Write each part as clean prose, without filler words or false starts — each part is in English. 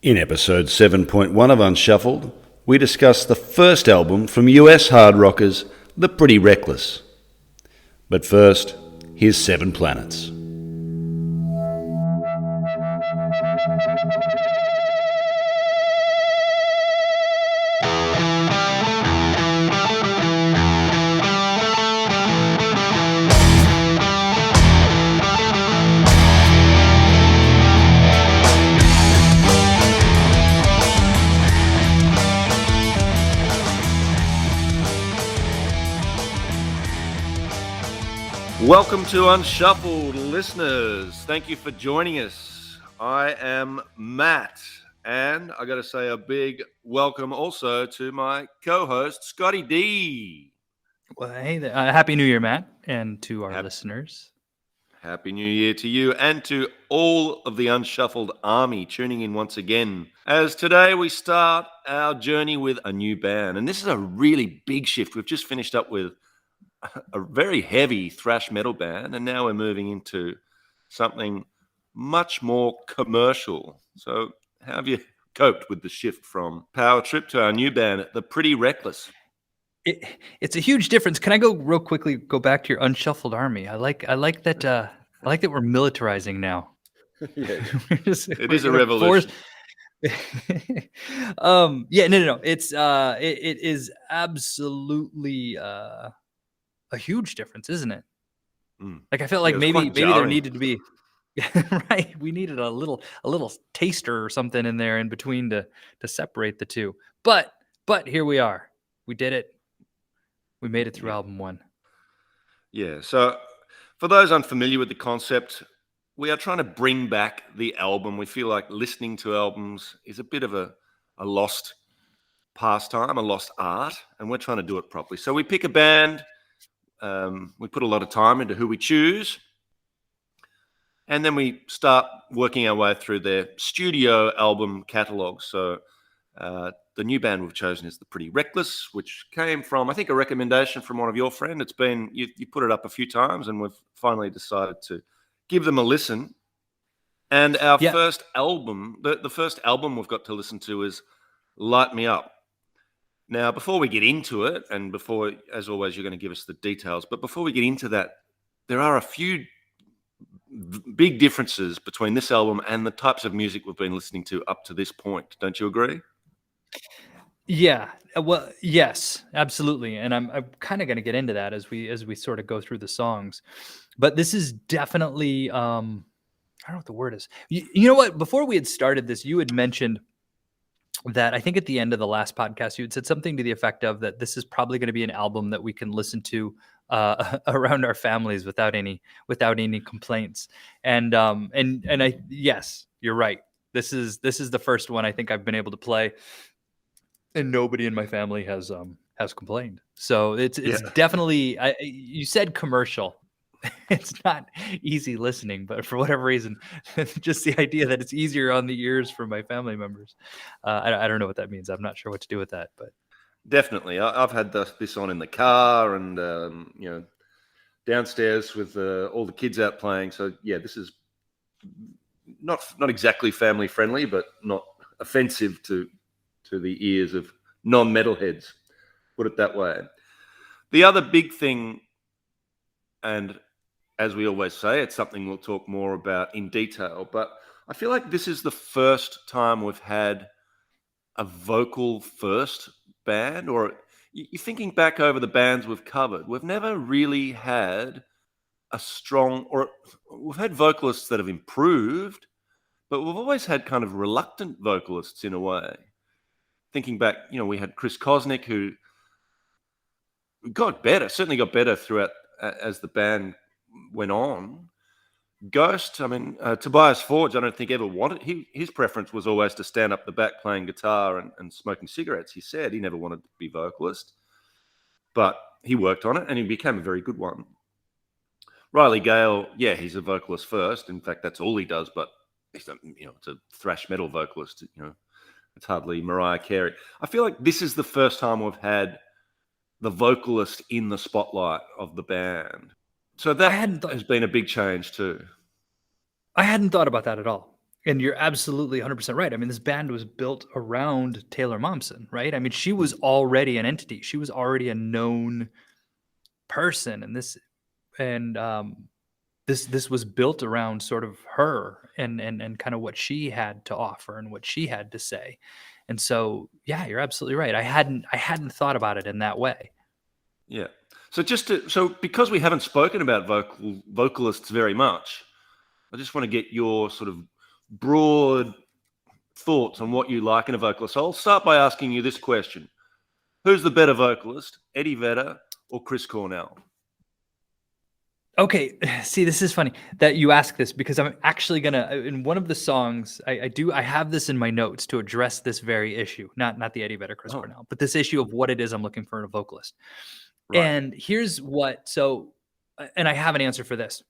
In episode 7.1 of Unshuffled, we discuss the first album from US hard rockers, The Pretty Reckless. But first, here's Seven Planets. Welcome to Unshuffled, listeners. Thank you for joining us. I am Matt, and I got to say a big welcome also to my co-host, Scotty D. Well, hey, Happy New Year, Matt, and to our listeners. Happy New Year to you and to all of the Unshuffled army tuning in once again. As today we start our journey with a new band, and this is a really big shift. We've just finished up with a very heavy thrash metal band, and now we're moving into something much more commercial. So how have you coped with the shift from Power Trip to our new band, The Pretty Reckless? It's a huge difference. Can I go real quickly, go back to your Unshuffled army? I like that we're militarizing now. Yeah, it is a revolution. No. It is absolutely a huge difference, isn't it? Like I felt like maybe there needed to be right. We needed a little taster or something in there in between to separate the two. But here we are. We did it. We made it through album one. Yeah. So for those unfamiliar with the concept, we are trying to bring back the album. We feel like listening to albums is a bit of a lost pastime, a lost art, and we're trying to do it properly. So we pick a band. We put a lot of time into who we choose, and then we start working our way through their studio album catalog. So the new band we've chosen is The Pretty Reckless, which came from, I think, a recommendation from one of your friends. It's been, you put it up a few times, and we've finally decided to give them a listen. And our first album, the first album we've got to listen to is Light Me Up. Now, before we get into it, and before, as always, you're going to give us the details, but before we get into that, there are a few big differences between this album and the types of music we've been listening to up to this point. Don't you agree? Yeah. Well, yes, absolutely. And I'm kind of going to get into that as we sort of go through the songs. But this is definitely, I don't know what the word is. You know what? Before we had started this, you had mentioned that I think at the end of the last podcast, you had said something to the effect of that this is probably going to be an album that we can listen to around our families without any complaints. And yes, you're right. This is the first one I think I've been able to play, and nobody in my family has complained. So it's definitely, you said commercial. It's not easy listening, but for whatever reason, just the idea that it's easier on the ears for my family members. I don't know what that means. I'm not sure what to do with that, but definitely, I've had this on in the car and downstairs with all the kids out playing. So yeah, this is not exactly family friendly, but not offensive to the ears of non-metalheads. Put it that way. The other big thing, and as we always say, it's something we'll talk more about in detail, but I feel like this is the first time we've had a vocal first band, or you're thinking back over the bands we've covered, we've never really had a strong, or we've had vocalists that have improved, but we've always had kind of reluctant vocalists in a way. Thinking back, we had Chris Kosnick, who certainly got better throughout as the band went on. Ghost, Tobias Forge, I don't think ever wanted, his preference was always to stand up the back playing guitar and smoking cigarettes. He said he never wanted to be vocalist, but he worked on it and he became a very good one. Riley Gale, he's a vocalist first. In fact, that's all he does, but it's a thrash metal vocalist. It's hardly Mariah Carey. I feel like this is the first time we've had the vocalist in the spotlight of the band. So that has been a big change too. I hadn't thought about that at all. And you're absolutely 100% right. I mean, this band was built around Taylor Momsen, right? I mean, she was already an entity. She was already a known person, and this was built around sort of her and kind of what she had to offer and what she had to say. And so, yeah, you're absolutely right. I hadn't thought about it in that way. Yeah. So because we haven't spoken about vocalists very much, I just want to get your sort of broad thoughts on what you like in a vocalist. So I'll start by asking you this question: who's the better vocalist, Eddie Vedder or Chris Cornell? Okay, see, this is funny that you ask this because I'm actually gonna in one of the songs I have this in my notes to address this very issue, not the Eddie Vedder Chris Oh, Cornell, but this issue of what it is I'm looking for in a vocalist. right. And here's what and I have an answer for this.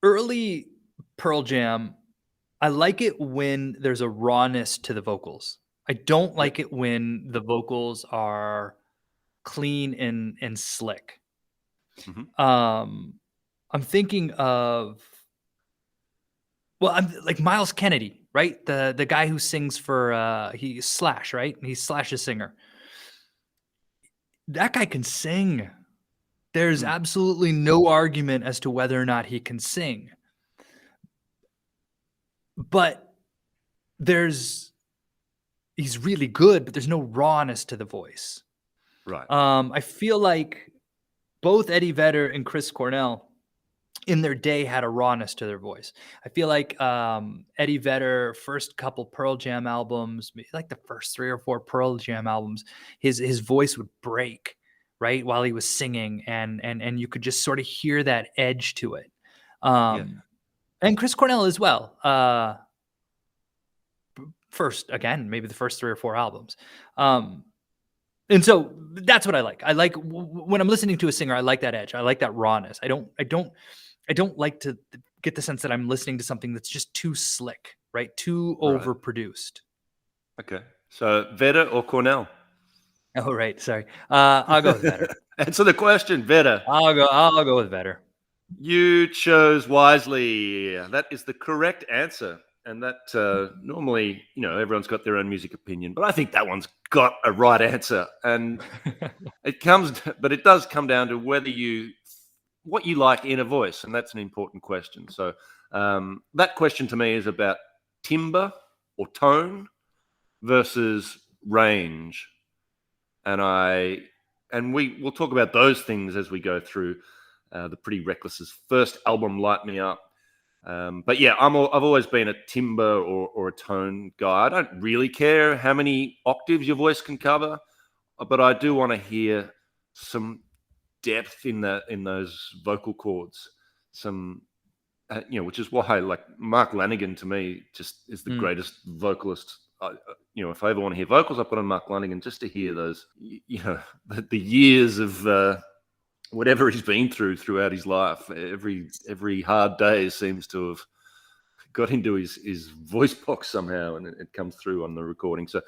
Early Pearl Jam, I like it when there's a rawness to the vocals. I don't Yep. like it when the vocals are clean and slick. Hmm. Um, I'm thinking of I'm like Miles Kennedy, right? The guy who sings for he's Slash, right? He's Slash's singer. That guy can sing. There's Mm, absolutely no argument as to whether or not he can sing. But there's he's really good, but there's no rawness to the voice. right. I feel like both Eddie Vedder and Chris Cornell in their day had a rawness to their voice. I feel like Eddie Vedder, first couple Pearl Jam albums, maybe like the first 3 or 4 Pearl Jam albums, his voice would break right while he was singing, and you could just sort of hear that edge to it. Yeah. Um, and Chris Cornell as well. First, again, maybe the first 3 or 4 albums. And so that's what I like. I like when I'm listening to a singer, I like that edge. I like that rawness. I don't like to get the sense that I'm listening to something that's just too slick, right? Too Right. overproduced. Okay. So Vedder or Cornell? Oh, right. Sorry. I'll go with Vedder. Answer the question, Vedder. I'll go with Vedder. You chose wisely. That is the correct answer. And that normally, everyone's got their own music opinion, but I think that one's got a right answer. And but it does come down to what you like in a voice, and that's an important question. So that question to me is about timbre or tone versus range, and we'll talk about those things as we go through the Pretty Reckless's first album, Light Me Up. But yeah, I've always been a timbre or a tone guy. I don't really care how many octaves your voice can cover, but I do want to hear some depth in those vocal cords. Which is why like Mark Lanigan to me just is the Mm. greatest vocalist. If I ever want to hear vocals, I put on Mark Lanigan just to hear those. The years of whatever he's been throughout his life. Every hard day seems to have got into his voice box somehow, and it comes through on the recording. So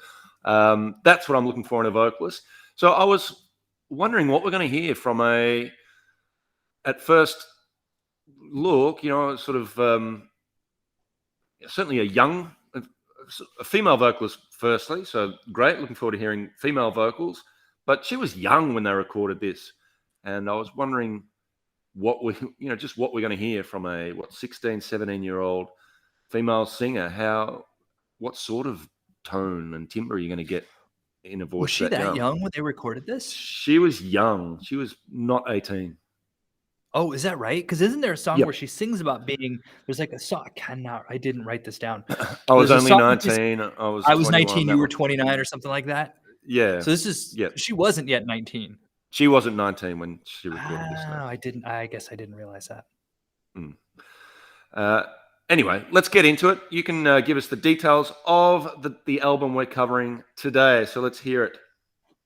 that's what I'm looking for in a vocalist. So I was wondering what we're going to hear from at first look, sort of certainly a female vocalist firstly. So great, looking forward to hearing female vocals. But she was young when they recorded this. And I was wondering what we're going to hear from a 16, 17-year-old female singer. What sort of tone and timbre are you going to get in a voice Was she that that young when they recorded this? She was young. She was not 18. Oh, is that right? Because isn't there a song Yep. where she sings about there's like a song, I didn't write this down. I was There's a only song where 19. I was I was 21, 19, that you were one. 29 or something like that? Yeah. So she wasn't yet 19. She wasn't 19 when she recorded this. Oh, I guess I didn't realize that. Anyway, let's get into it. You can give us the details of the album we're covering today. So let's hear it.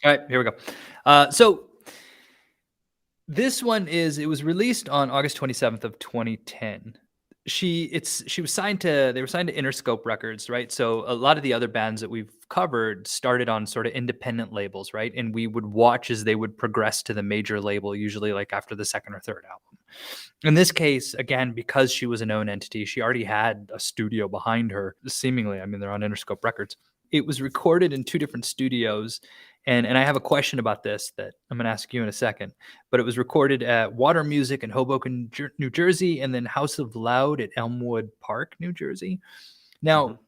All right, here we go. So this one it was released on August 27th of 2010. They were signed to Interscope Records, right? So a lot of the other bands that we've covered started on sort of independent labels, right? And we would watch as they would progress to the major label, usually like after the second or third album. In this case, again, because she was a known entity, she already had a studio behind her, seemingly. I mean, they're on Interscope Records. It was recorded in 2 different studios, and I have a question about this that I'm gonna ask you in a second, but it was recorded at Water Music in Hoboken, New Jersey, and then House of Loud at Elmwood Park, New Jersey. Mhm. Now,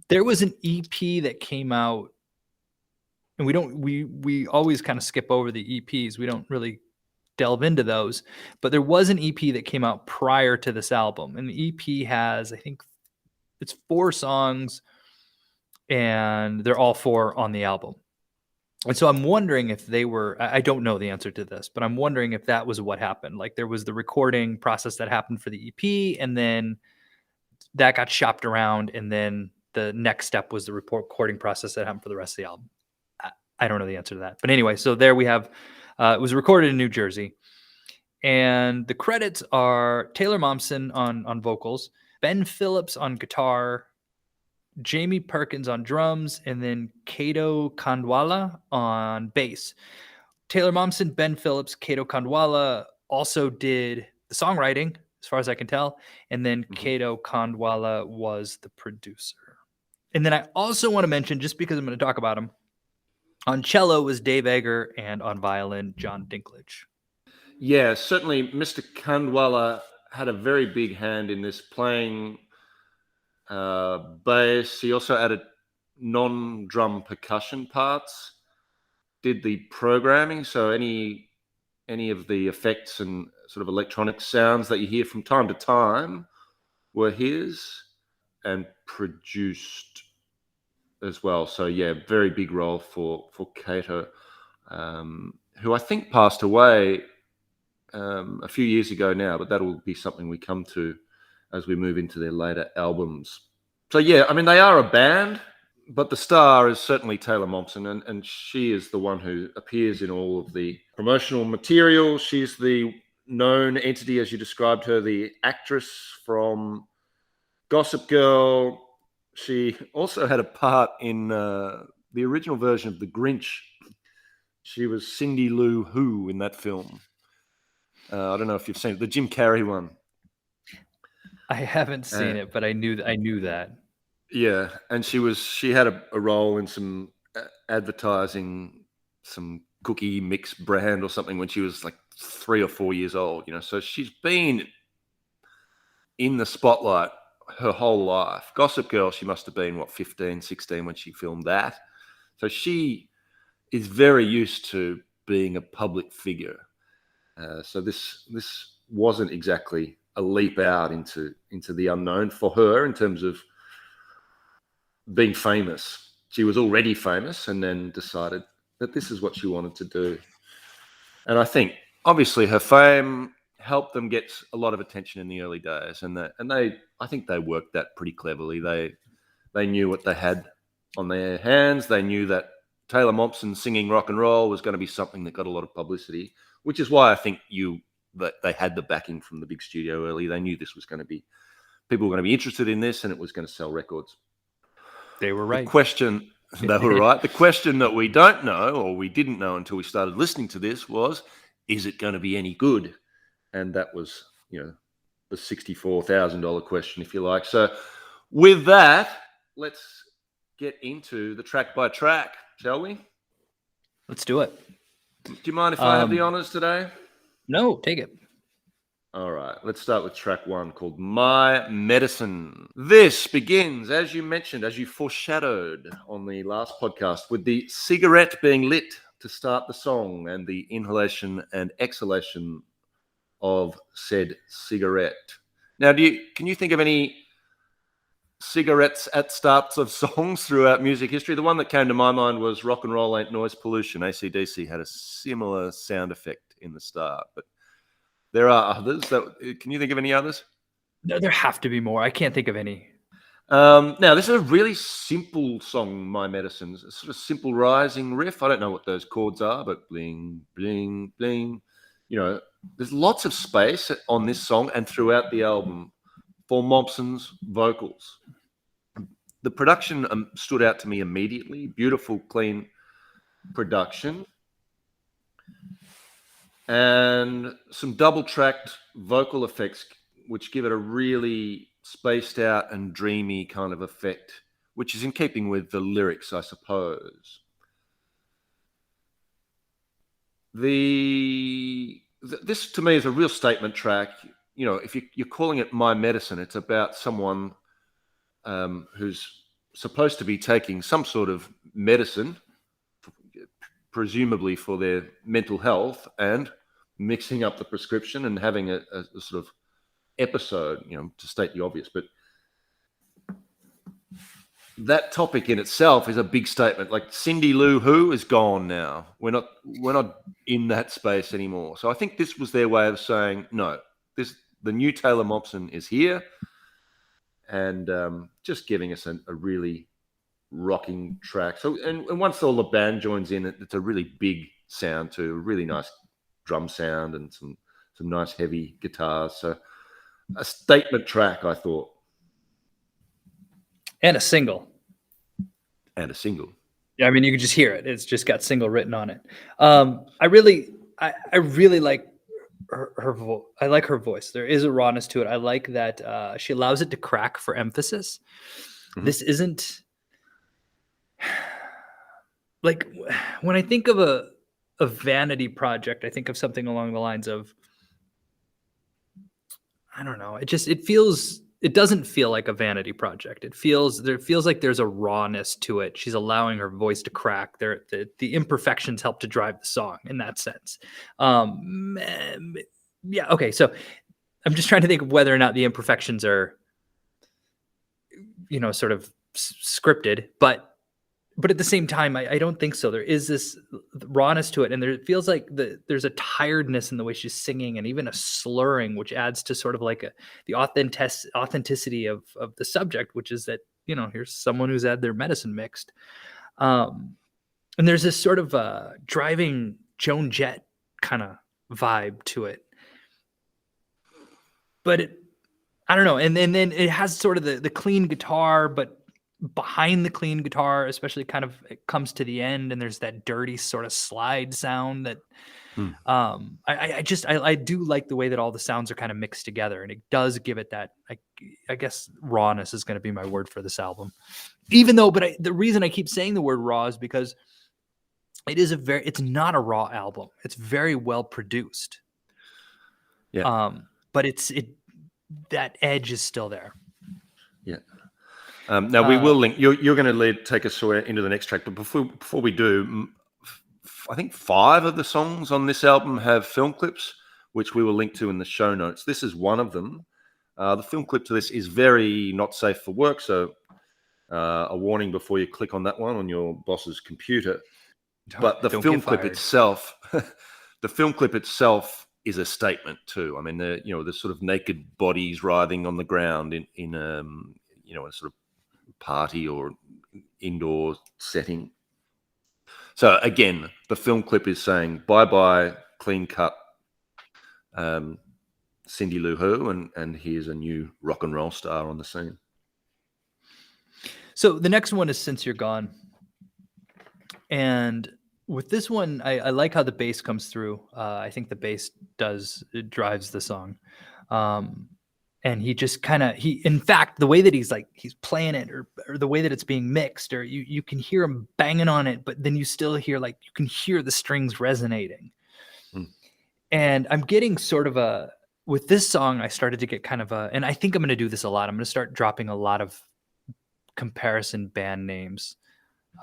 there was an EP that came out, and we always kinda skip over the EPs. We don't really delve into those, but there was an EP that came out prior to this album, and the EP has, I think it's 4 songs, and they're all 4 on the album. And so I'm wondering if they were, I don't know the answer to this, but I'm wondering if that was what happened. Like there was the recording process that happened for the EP, and then that got shopped around, and then the next step was the recording process that happened for the rest of the album. I don't know the answer to that. But anyway, so there we have, it was recorded in New Jersey. And the credits are Taylor Momsen on vocals, Ben Phillips on guitar, Jamie Perkins on drums, and then Kato Kandwala on bass. Taylor Momsen, Ben Phillips, Kato Kandwala also did the songwriting, as far as I can tell, and then Kato Kandwala was the producer. And then I also want to mention, just because I'm going to talk about him, on cello was Dave Egger, and on violin, John Dinklage. Yeah, certainly Mr. Kandwala had a very big hand in this, playing bass. He also added non-drum percussion parts, did the programming, so any of the effects and sort of electronic sounds that you hear from time to time were his, and produced as well. So yeah, very big role for Kato, who I think passed away a few years ago now, but that will be something we come to as we move into their later albums. So yeah, I mean, they are a band, but the star is certainly Taylor Momsen, and she is the one who appears in all of the promotional material. She's the known entity, as you described her, the actress from Gossip Girl. She also had a part in the original version of The Grinch. She was Cindy Lou Who in that film. I don't know if you've seen it, the Jim Carrey one. I haven't seen it, but I knew that. Yeah, and she had a role in some advertising, some cookie mix brand or something when she was like 3 or 4 years old. So she's been in the spotlight her whole life. Gossip Girl, she must have been 15, 16 when she filmed that. So she is very used to being a public figure. So this wasn't exactly a leap out into the unknown for her in terms of being famous. She was already famous and then decided that this is what she wanted to do. And I think obviously her fame helped them get a lot of attention in the early days, and I think they worked that pretty cleverly. They knew what they had on their hands. They knew that Taylor Momsen singing rock and roll was going to be something that got a lot of publicity, which is why I think that they had the backing from the big studio early. They knew this was going to be, people were going to be interested in this, and it was going to sell records. They were right. They were right. The question that we don't know, or we didn't know until we started listening to this, was, is it going to be any good? And that was, the $64,000 question, if you like. So with that, let's get into the track by track, shall we? Let's do it. Do you mind if I have the honors today? No, take it. All right, let's start with track 1, called My Medicine. This begins, as you mentioned, as you foreshadowed on the last podcast, with the cigarette being lit to start the song and the inhalation and exhalation of said cigarette. Now, can you think of any cigarettes at starts of songs throughout music history? The one that came to my mind was Rock and Roll Ain't Noise Pollution. AC/DC had a similar sound effect in the start, but there are others. Can you think of any others? No, there have to be more. I can't think of any. Now, this is a really simple song, My Medicine's a sort of simple rising riff. I don't know what those chords are, but bling, bling, bling. There's lots of space on this song and throughout the album for Momsen's vocals. The production stood out to me immediately. Beautiful, clean production. and some double-tracked vocal effects, which give it a really spaced out and dreamy kind of effect, which is in keeping with the lyrics, I suppose. This to me is a real statement track. You know, if you're calling it My Medicine, it's about someone who's supposed to be taking some sort of medicine, presumably for their mental health, and mixing up the prescription and having a sort of episode, you know, to state the obvious. But that topic in itself is a big statement. Like Cindy Lou Who is gone now. We're not in that space anymore. So I think this was their way of saying, no, the new Taylor Momsen is here, and just giving us a really rocking track. So and once all the band joins in, it's a really big sound too, a really nice drum sound and some nice heavy guitars. So a statement track, I thought. And a single. Yeah, I mean, you can just hear it. It's just got single written on it. I really like her voice. I like her voice. There is a rawness to it. I like that she allows it to crack for emphasis. Mm-hmm. This isn't like when I think of a vanity project, I think of something along the lines of, I don't know. It doesn't feel like a vanity project. It feels like there's a rawness to it. She's allowing her voice to crack. The imperfections help to drive the song in that sense. Yeah. Okay. So I'm just trying to think of whether or not the imperfections are, you know, sort of scripted, but at the same time, I don't think so. There is this rawness to it, and it feels like there's a tiredness in the way she's singing, and even a slurring, which adds to sort of like the authenticity of the subject, which is that, you know, here's someone who's had their medicine mixed, and there's this sort of driving Joan Jett kind of vibe to it, but I don't know, and then it has sort of the clean guitar, but behind the clean guitar, especially kind of it comes to the end, and there's that dirty sort of slide sound that I do like the way that all the sounds are kind of mixed together, and it does give it that, I guess rawness is going to be my word for this album. Even though, but the reason I keep saying the word raw is because it's not a raw album. It's very well produced. Yeah. But that edge is still there. Yeah. Now we will link. You're going to take us into the next track, but before we do, I think 5 of the songs on this album have film clips, which we will link to in the show notes. This is one of them. The film clip to this is very not safe for work, so a warning before you click on that one on your boss's computer. But the film clip itself, is a statement too. I mean, the sort of naked bodies writhing on the ground in a sort of party or indoor setting. So again, the film clip is saying bye-bye clean cut Cindy Lou Who, and here's a new rock and roll star on the scene. So the next one is Since You're Gone. And with this one, I like how the bass comes through. I think the bass drives the song. And he just in fact, the way that he's playing it, or the way that it's being mixed, or you can hear him banging on it, but then you still hear, you can hear the strings resonating. And I'm getting sort of with this song, I started to get kind of and I think I'm going to do this a lot. I'm going to start dropping a lot of comparison band names,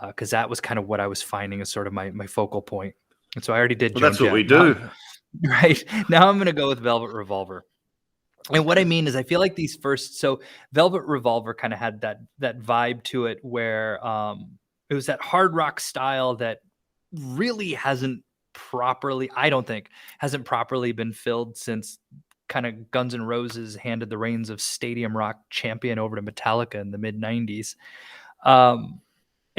because that was kind of what I was finding as sort of my focal point. And so I already did. Well, that's what we do. Right. Now I'm going to go with Velvet Revolver. And what I mean is, I feel like so Velvet Revolver kind of had that vibe to it, where it was that hard rock style that really hasn't properly been filled since kind of Guns N' Roses handed the reins of stadium rock champion over to Metallica in the mid 90s.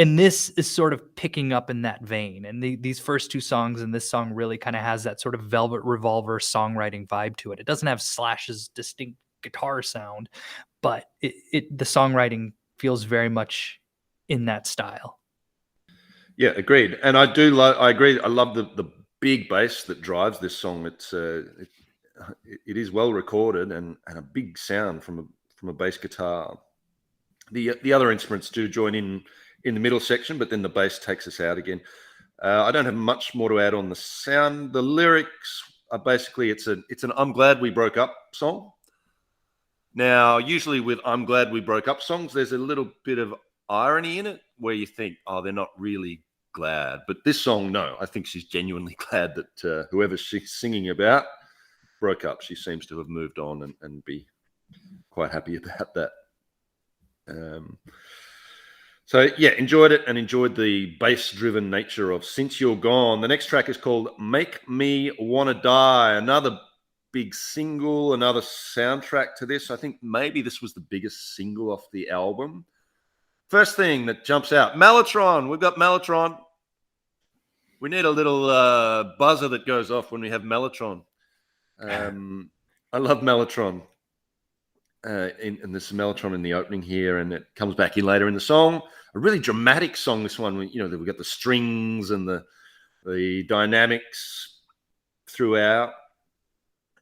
And this is sort of picking up in that vein. And these first 2 songs, and this song really kind of has that sort of Velvet Revolver songwriting vibe to it. It doesn't have Slash's distinct guitar sound, but the songwriting feels very much in that style. Yeah, agreed. And I agree. I love the big bass that drives this song. It is well recorded and a big sound from a bass guitar. The other instruments do join in the middle section, but then the bass takes us out again. I don't have much more to add on the sound. The lyrics are basically it's an "I'm glad we broke up" song. Now, usually with "I'm glad we broke up" songs, there's a little bit of irony in it where you think, oh, they're not really glad. But this song, no, I think she's genuinely glad that whoever she's singing about broke up. She seems to have moved on and be quite happy about that. So yeah, enjoyed it and enjoyed the bass-driven nature of "Since You're Gone." The next track is called "Make Me Wanna Die." Another big single, another soundtrack to this. I think maybe this was the biggest single off the album. First thing that jumps out, Mellotron. We've got Mellotron. We need a little buzzer that goes off when we have Mellotron. I love Mellotron. And there's some Mellotron in the opening here, and it comes back in later in the song. A really dramatic song, this one. We've got the strings and the dynamics throughout.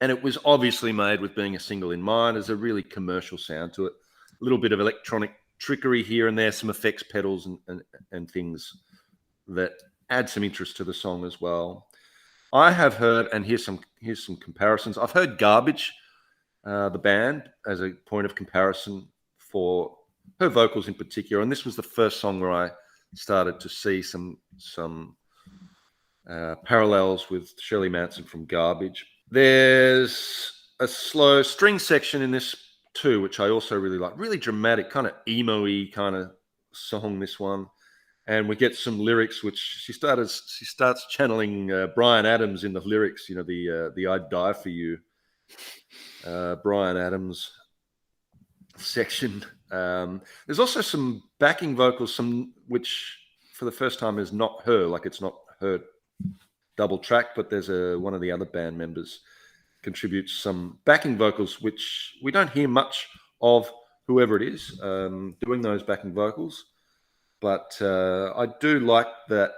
And it was obviously made with being a single in mind. There's a really commercial sound to it. A little bit of electronic trickery here and there, some effects pedals and things that add some interest to the song as well. I have heard, and here's some comparisons. I've heard Garbage, the band, as a point of comparison for her vocals in particular, and this was the first song where I started to see some parallels with Shirley Manson from Garbage. There's a slow string section in this too, which I also really like. Really dramatic, kind of emo-y kind of song, this one. And we get some lyrics, which she starts channeling Bryan Adams in the lyrics. The "I'd die for you," Bryan Adams section. There's also some backing vocals, which for the first time is not her, like it's not her double track, but there's one of the other band members contributes some backing vocals, which we don't hear much of whoever it is doing those backing vocals. But I do like that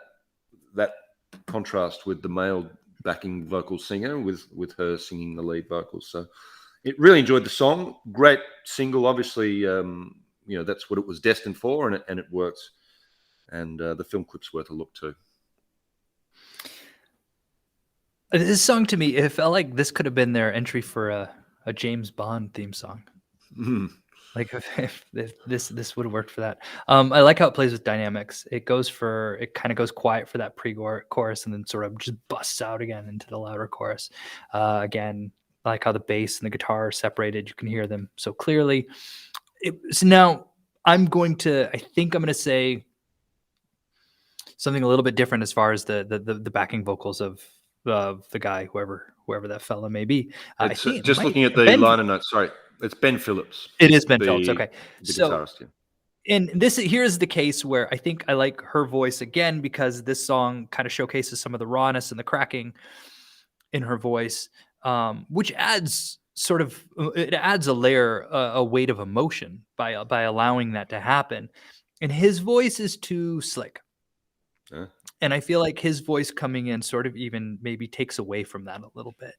contrast with the male backing vocal singer with her singing the lead vocals. So it really enjoyed the song. Great single. Obviously, that's what it was destined for, and it works. And the film clip's worth a look too. This song, to me, it felt like this could have been their entry for a James Bond theme song. Mm. Like if this would have worked for that. I like how it plays with dynamics. It kind of goes quiet for that pre-chorus and then sort of just busts out again into the louder chorus. Again, I like how the bass and the guitar are separated. You can hear them so clearly. So now I think I'm going to say something a little bit different as far as the backing vocals of the guy, whoever that fella may be. Looking at the liner notes. Sorry, it's Ben Phillips. It is Ben Phillips. Okay, the guitarist. Yeah. And here's the case where I think I like her voice again, because this song kind of showcases some of the rawness and the cracking in her voice, which adds a layer, a weight of emotion by allowing that to happen. And his voice is too slick. And I feel like his voice coming in sort of even maybe takes away from that a little bit.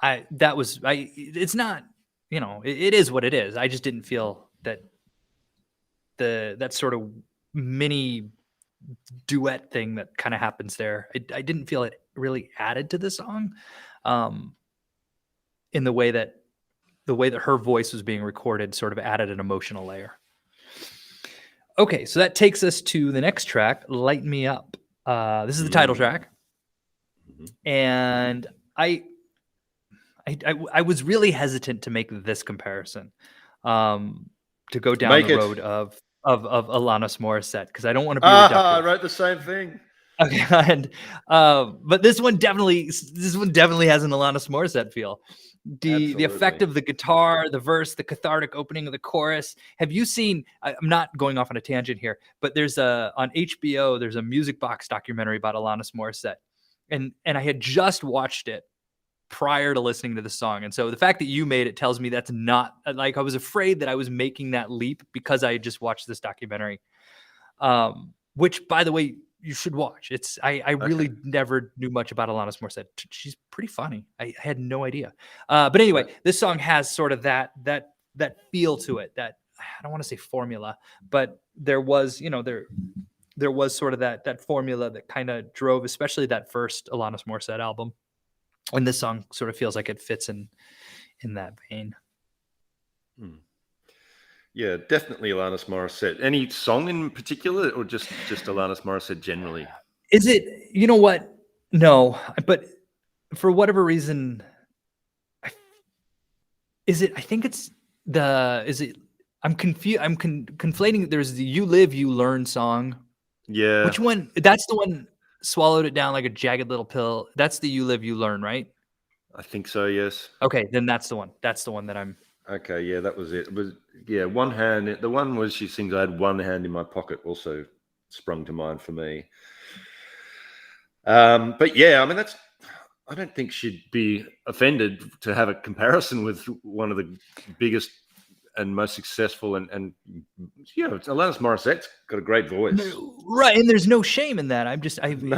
It's not, it is what it is. I just didn't feel that that sort of mini duet thing that kind of happens there. I didn't feel it really added to the song, in the way that her voice was being recorded sort of added an emotional layer. Okay, so that takes us to the next track, "Light Me Up." This is the title track, and I was really hesitant to make this comparison, to go down the road of Alanis Morissette, because I don't want to be reductive. I wrote the same thing. Okay, and but this one definitely has an Alanis Morissette feel. The effect of the guitar, the verse, the cathartic opening of the chorus. Have you seen? I'm not going off on a tangent here, but there's on HBO. There's a Music Box documentary about Alanis Morissette, and I had just watched it prior to listening to the song, and so the fact that you made it tells me that's not, like, I was afraid that I was making that leap because I had just watched this documentary. Which, by the way, you should watch. It's I Okay. really never knew much about Alanis Morissette. She's pretty funny. I had no idea. But anyway, Uh, this song has sort of that feel to it. That I don't want to say formula, but there was, there was sort of that formula that kind of drove, especially that first Alanis Morissette album. And this song sort of feels like it fits in that vein. hmm. Yeah, definitely Alanis Morissette. Any song in particular, or just Alanis Morissette generally? Is it, you know what? No, but for whatever reason, I, is it? I think it's the. Is it? I'm confused. I'm conflating. There's the "You Live, You Learn" song. Yeah, Which one? That's the one. Swallowed it down like a jagged little pill. That's the "You Live, You Learn," right? I think so. Yes. Okay, then that's the one. That's the one that I'm. Okay. Yeah, that was it. It was yeah. One hand. The one was she sings. I had one hand in my pocket. Also sprung to mind for me. But yeah, I mean that's. I don't think she'd be offended to have a comparison with one of the biggest and most successful and Alanis Morissette's got a great voice. Right, and there's no shame in that. I'm just No.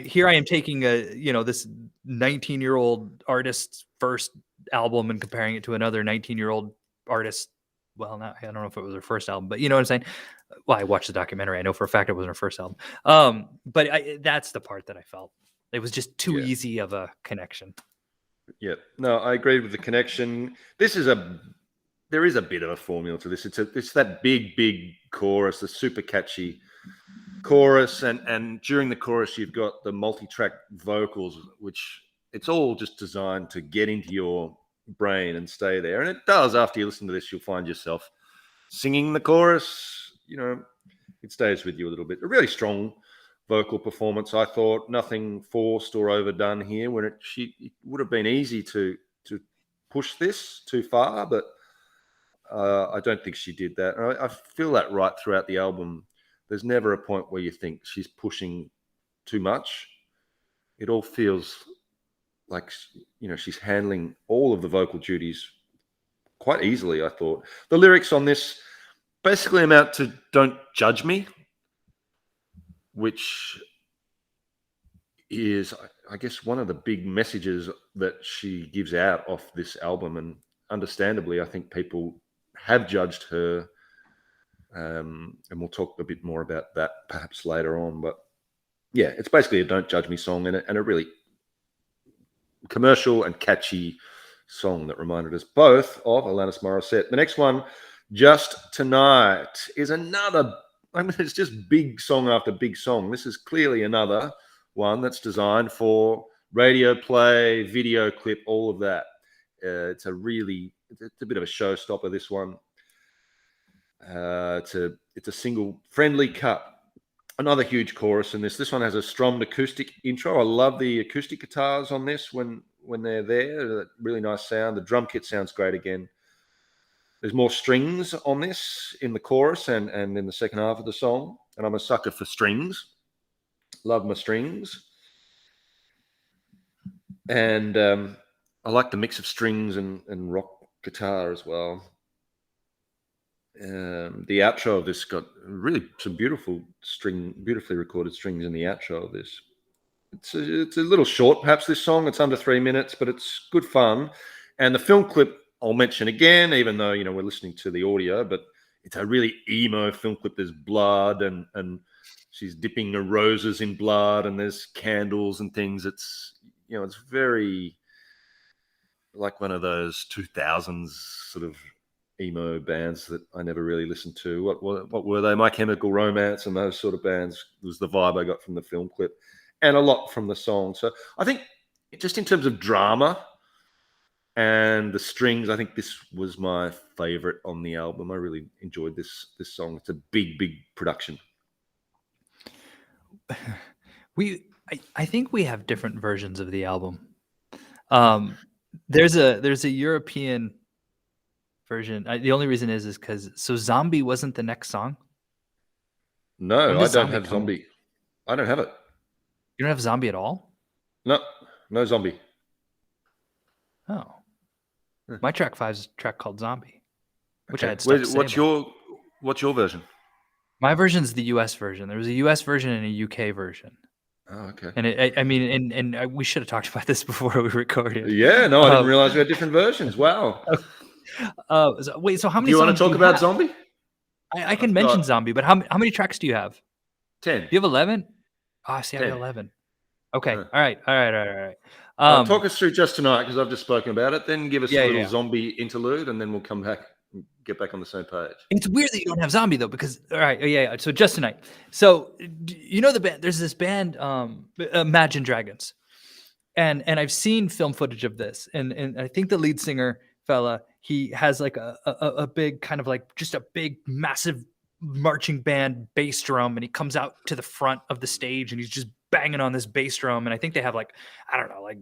here I am taking this 19-year-old artist's first album and comparing it to another 19-year-old artist. Well, not, I don't know if it was her first album, but you know what I'm saying? Well, I watched the documentary. I know for a fact it wasn't her first album. But that's the part that I felt. It was just too Yeah. easy of a connection. Yeah. No, I agree with the connection. There is a bit of a formula to this. It's that big chorus, the super catchy chorus, and during the chorus you've got the multi-track vocals, which it's all just designed to get into your brain and stay there. And it does. After you listen to this, you'll find yourself singing the chorus. It stays with you a little bit. A really strong vocal performance, I thought. Nothing forced or overdone here. When it would have been easy to push this too far, but I don't think she did that. I feel that right throughout the album. There's never a point where you think she's pushing too much. It all feels like she's handling all of the vocal duties quite easily. I thought the lyrics on this basically amount to "Don't judge me," which is, I guess, one of the big messages that she gives out off this album. And understandably, I think people have judged her. And we'll talk a bit more about that perhaps later on. But yeah, it's basically a "Don't Judge Me" song and a really commercial and catchy song that reminded us both of Alanis Morissette. The next one, "Just Tonight," is another. I mean, it's just big song after big song. This is clearly another one that's designed for radio play, video clip, all of that. It's a bit of a showstopper, this one. It's a single friendly cut. Another huge chorus in this. This one has a strummed acoustic intro. I love the acoustic guitars on this when they're there. Really nice sound. The drum kit sounds great again. There's more strings on this in the chorus and in the second half of the song. And I'm a sucker for strings. Love my strings. And I like the mix of strings and rock guitar as well. The outro of this got really some beautifully recorded strings in the outro of this. It's a little short, perhaps, this song. It's under 3 minutes, but it's good fun. And the film clip I'll mention again, even though we're listening to the audio, but it's a really emo film clip. There's blood and she's dipping the roses in blood, and there's candles and things. It's it's very like one of those 2000s sort of emo bands that I never really listened to. What were they? My Chemical Romance and those sort of bands was the vibe I got from the film clip, and a lot from the song. So I think just in terms of drama and the strings, I think this was my favorite on the album. I really enjoyed this song. It's a big production. I think we have different versions of the album. There's a European version. The only reason is because Zombie wasn't the next song. No, I don't have Zombie. I don't have it. You don't have Zombie at all? No Zombie. Oh. My track 5 is a track called Zombie, which Okay. I had stuff to say What's your version? My version's the US version. There was a US version and a UK version. Oh, okay. And I mean, we should have talked about this before we recorded. Yeah, no, I didn't Um, realize we had different versions. Wow. wait, so how Do many you want to songs do talk you about have? Zombie? I can I've mention got Zombie, but how many tracks do you have? 10. Do you have 11? Oh, see, I got 10. 11. Okay. Uh, All right. All right. All right. All right. talk us through just tonight because I've just spoken about it. Then give us a Yeah, little yeah. zombie interlude, and then we'll come back and get back on the same page. It's weird that you don't have Zombie though, because all right, yeah. So just tonight. So you know the band? There's this band, Imagine Dragons, and I've seen film footage of this, and I think the lead singer fella, he has like a big kind of like just a big massive marching band bass drum, and he comes out to the front of the stage and he's just banging on this bass drum, and I think they have like, I don't know, like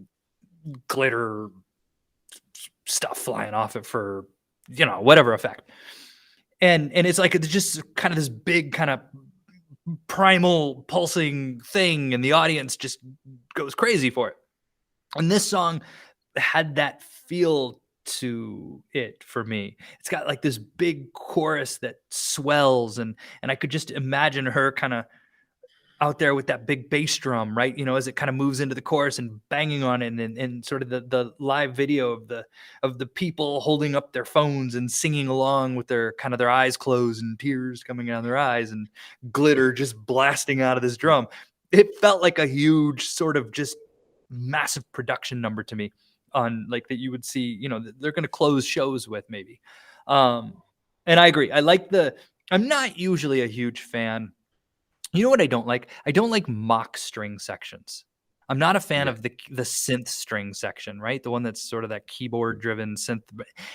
glitter stuff flying off it for, you know, whatever effect. And it's like it's just kind of this big kind of primal pulsing thing, and the audience just goes crazy for it. And this song had that feel to it for me. It's got like this big chorus that swells, and I could just imagine her kind of out there with that big bass drum, right? You know, as it kind of moves into the chorus and banging on it, and sort of the live video of the people holding up their phones and singing along with their kind of their eyes closed and tears coming out of their eyes and glitter just blasting out of this drum. It felt like a huge sort of just massive production number to me, on like that you would see, you know, they're going to close shows with maybe. Um, and I agree. I'm not usually a huge fan. You know what I don't like? I don't like mock string sections. I'm not a fan Yeah. of the synth string section, right? The one that's sort of that keyboard driven synth.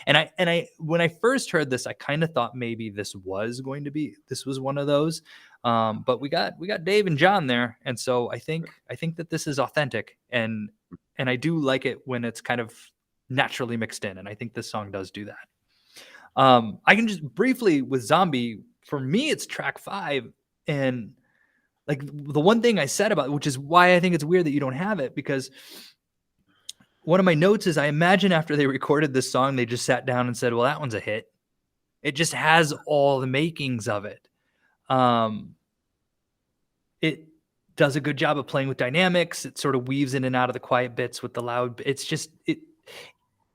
And I when I first heard this, I kind of thought maybe this was one of those. But we got Dave and John there, and so I think that this is authentic, and I do like it when it's kind of naturally mixed in, and I think this song does do that. I can just briefly with Zombie, for me, it's track 5, and like the one thing I said about, which is why I think it's weird that you don't have it, because one of my notes is I imagine after they recorded this song, they just sat down and said, well, that one's a hit. It just has all the makings of it. It does a good job of playing with dynamics. It sort of weaves in and out of the quiet bits with the loud. It's just,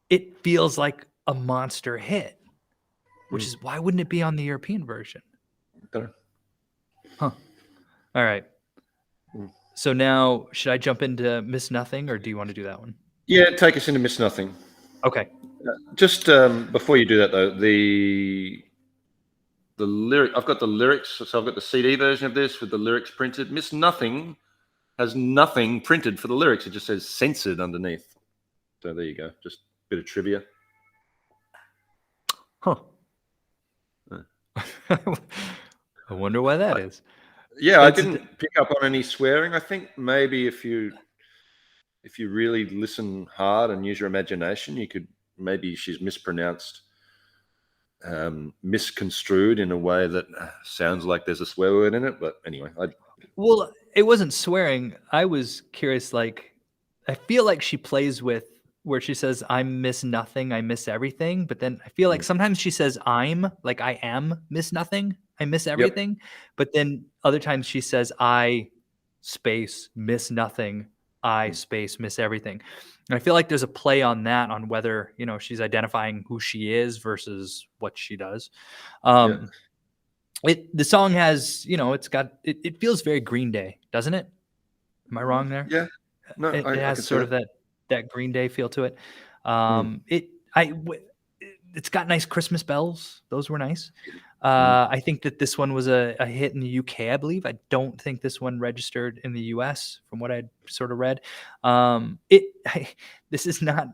it feels like a monster hit, which is why wouldn't it be on the European version? Better. Huh. All right. So now, should I jump into Miss Nothing, or do you want to do that one? Yeah, take us into Miss Nothing. Okay. Just before you do that, though, the lyric, I've got the lyrics, so I've got the CD version of this with the lyrics printed. Miss Nothing has nothing printed for the lyrics. It just says censored underneath. So there you go. Just a bit of trivia. Huh. I wonder why that is. Yeah, I didn't pick up on any swearing. I think maybe if you really listen hard and use your imagination, you could, maybe she's mispronounced, misconstrued in a way that sounds like there's a swear word in it. But anyway, well, it wasn't swearing. I was curious. Like, I feel like she plays with where she says, "I miss nothing, I miss everything," but then I feel like sometimes she says, "I'm," like I am miss nothing, I miss everything. But then other times she says, "I space miss nothing, I space miss everything." And I feel like there's a play on that, on whether, you know, she's identifying who she is versus what she does. The song has, you know, it feels very Green Day, doesn't it? Am I wrong there? Yeah. No, It I has can sort see of that Green Day feel to it. It's got nice Christmas bells. Those were nice. I think that this one was a hit in the UK, I believe. I don't think this one registered in the US from what I'd sort of read. This is not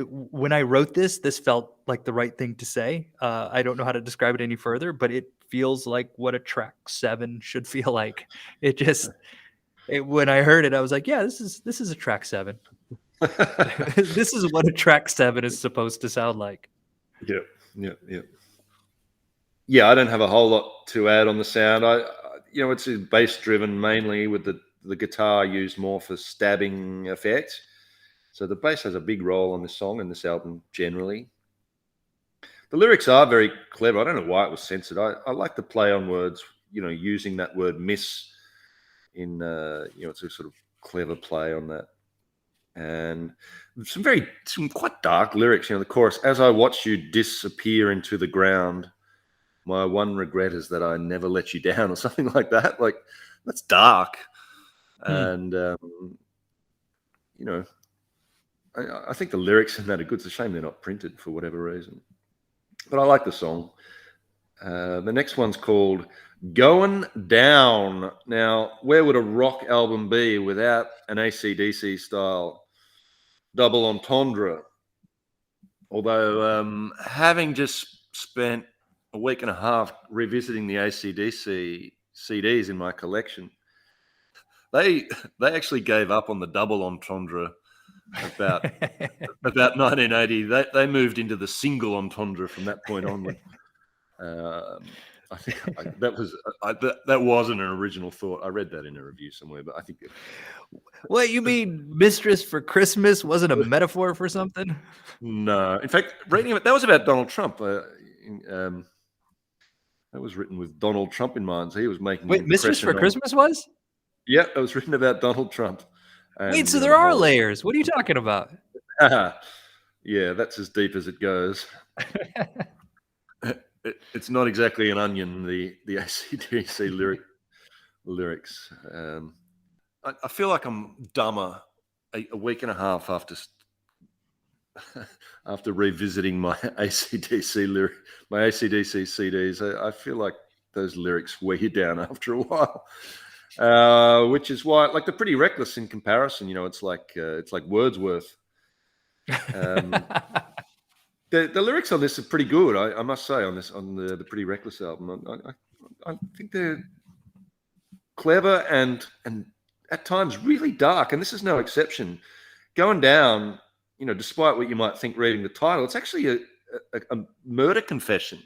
when I wrote this felt like the right thing to say. I don't know how to describe it any further, but it feels like what a track 7 should feel like. It just, when I heard it, I was like, yeah, this is a track 7. This is what a track 7 is supposed to sound like. Yeah, I don't have a whole lot to add on the sound. It's bass driven mainly, with the guitar used more for stabbing effect. So the bass has a big role on this song and this album generally. The lyrics are very clever. I don't know why it was censored. I like the play on words using that word miss in, it's a sort of clever play on that. And some quite dark lyrics. The chorus, "As I watch you disappear into the ground, my one regret is that I never let you down," or something like that. Like, that's dark. And, I think the lyrics in that are good. It's a shame they're not printed for whatever reason. But I like the song. The next one's called "Going Down." Now, where would a rock album be without an AC/DC style double entendre? Although, having just spent a week and a half revisiting the AC/DC CDs in my collection, they actually gave up on the double entendre about 1980. They moved into the single entendre from that point onward. I think that wasn't an original thought. I read that in a review somewhere, but I think What, you mean Mistress for Christmas wasn't a metaphor for something? No. In fact, reading it, that was about Donald Trump. That was written with Donald Trump in mind. So he was making. Wait, Mistress for Christmas was? Yeah, it was written about Donald Trump. And, wait, so there are layers. What are you talking about? Yeah, that's as deep as it goes. It's not exactly an onion, the AC/DC lyrics. I feel like I'm dumber a week and a half after revisiting my AC/DC CDs. I feel like those lyrics wear you down after a while, which is why, like, they're pretty reckless in comparison. It's like Wordsworth. The lyrics on this are pretty good, I must say. On the Pretty Reckless album, I think they're clever and at times really dark, and this is no exception. Going Down, despite what you might think reading the title, it's actually a murder confession,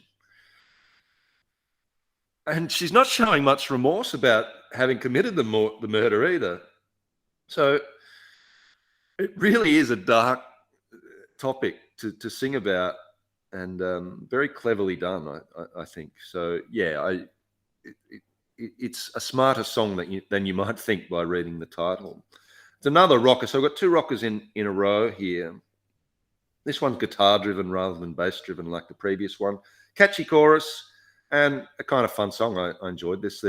and she's not showing much remorse about having committed the murder either. So it really is a dark topic to sing about, and very cleverly done, I think. So yeah, it's a smarter song than you might think by reading the title. It's another rocker. So I've got two rockers in a row here. This one's guitar driven rather than bass driven like the previous one. Catchy chorus and a kind of fun song. I enjoyed this.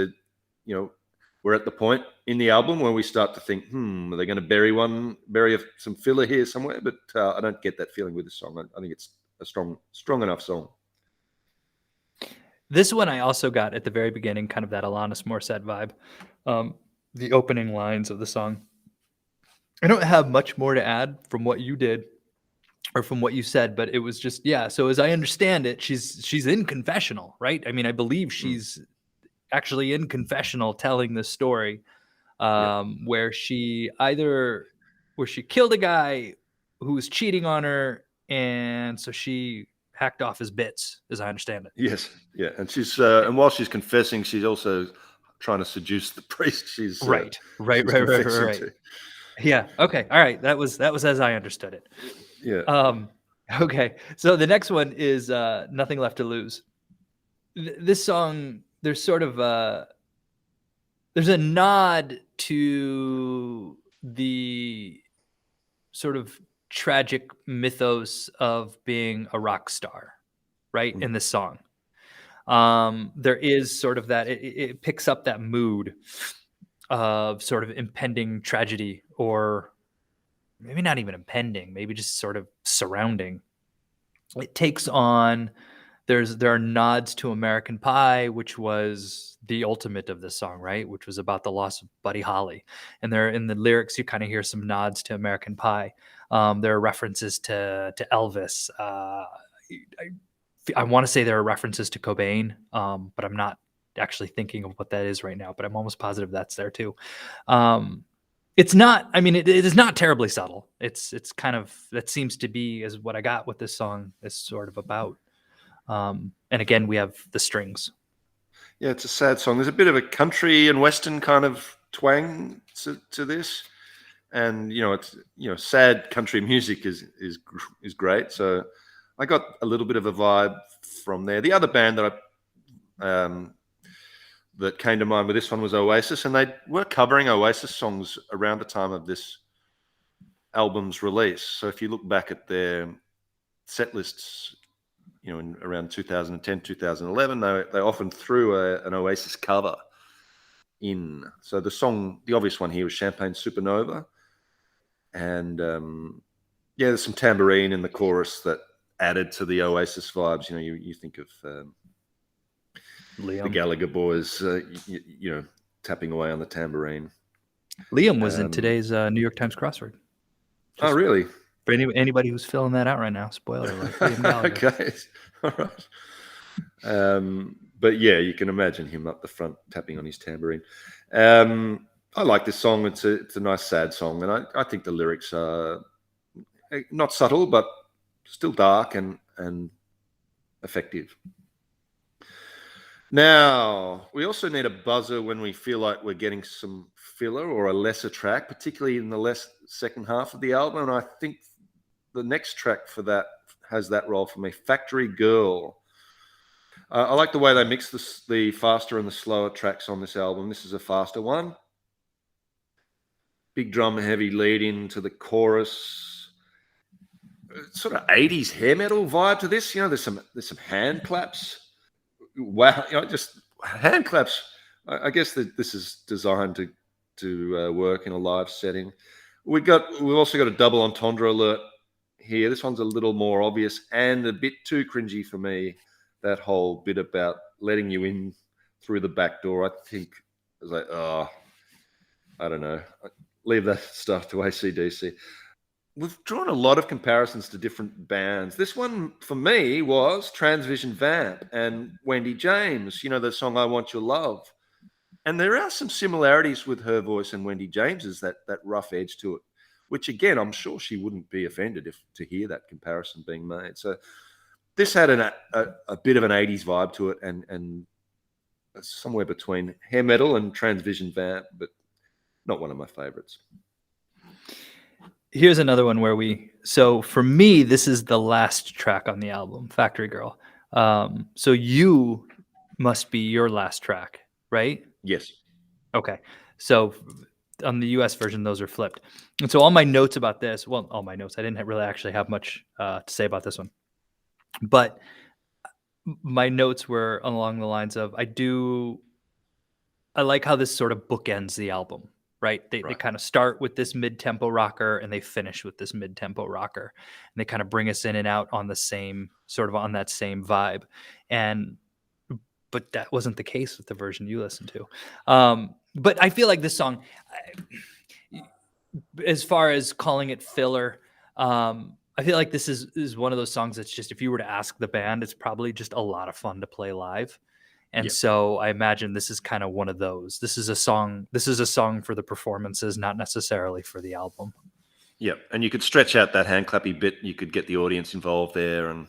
We're at the point in the album where we start to think, are they going to bury some filler here somewhere? But I don't get that feeling with this song. I think it's a strong enough song. This one I also got at the very beginning, kind of that Alanis Morissette vibe. The opening lines of the song. I don't have much more to add from what you did or from what you said, but it was just, yeah. So as I understand it, she's in confessional, right? I mean, I believe she's actually in confessional telling this story, where she killed a guy who was cheating on her, and so she hacked off his bits, as I understand it. Yes, yeah, and she's and while she's confessing, she's also trying to seduce the priest. She's right. To. Yeah. Okay. All right. That was as I understood it. Yeah. Okay. So the next one is "Nothing Left to Lose." This song, there's sort of there's a nod to the sort of tragic mythos of being a rock star, right? In this song, there is sort of that. It picks up that mood of sort of impending tragedy, or maybe not even impending, maybe just sort of surrounding. It takes on. There are nods to American Pie, which was the ultimate of this song, right? Which was about the loss of Buddy Holly. And there in the lyrics, you kind of hear some nods to American Pie. There are references to Elvis. I want to say there are references to Cobain, but I'm not actually thinking of what that is right now, but I'm almost positive that's there too. It's not, I mean, it is not terribly subtle. It's kind of, that seems to be as what I got what this song is sort of about. And again, we have the strings. Yeah, it's a sad song. There's a bit of a country and western kind of twang to this, and it's sad country music is great. So I got a little bit of a vibe from there. The other band that that came to mind with this one was Oasis, and they were covering Oasis songs around the time of this album's release. So if you look back at their set lists, in around 2010, 2011, they often threw an Oasis cover in. So the obvious one here was Champagne Supernova. And there's some tambourine in the chorus that added to the Oasis vibes. You think of the Gallagher boys, tapping away on the tambourine. Liam was in today's New York Times crossword. Oh, really? For anybody who's filling that out right now, spoiler alert. Liam Gallagher. Okay, all right. But yeah, you can imagine him up the front tapping on his tambourine. I like this song. It's a nice sad song, and I think the lyrics are not subtle, but still dark and effective. Now, we also need a buzzer when we feel like we're getting some filler or a lesser track, particularly in the second half of the album. And I think the next track for that has that role for me, Factory Girl. I like the way they mix the faster and the slower tracks on this album. This is a faster one. Big drum heavy lead into the chorus. Sort of 80s hair metal vibe to this. There's some hand claps. Wow, just hand claps. I guess that this is designed to work in a live setting. We've also got a double entendre alert here. This one's a little more obvious and a bit too cringy for me. That whole bit about letting you in through the back door, I think I was like, I don't know. Leave that stuff to AC/DC. We've drawn a lot of comparisons to different bands. This one, for me, was Transvision Vamp and Wendy James, the song I Want Your Love. And there are some similarities with her voice and Wendy James's, that rough edge to it, which, again, I'm sure she wouldn't be offended to hear that comparison being made. So this had a bit of an 80s vibe to it and somewhere between hair metal and Transvision Vamp, but not one of my favorites. Here's another one where so for me, this is the last track on the album, Factory Girl. So You must be your last track, right? Yes. Okay. So on the US version, those are flipped. And so all my notes about this, all my notes, I didn't really actually have much to say about this one. But my notes were along the lines of, I like how this sort of bookends the album. Right? They kind of start with this mid-tempo rocker and they finish with this mid-tempo rocker. And they kind of bring us in and out on the same on that same vibe. But that wasn't the case with the version you listened to. But I feel like this song, as far as calling it filler, I feel like this is one of those songs that's just, if you were to ask the band, it's probably just a lot of fun to play live. And so I imagine this is kind of one of those. This is a song for the performances, not necessarily for the album. Yeah, and you could stretch out that hand clappy bit. You could get the audience involved there, and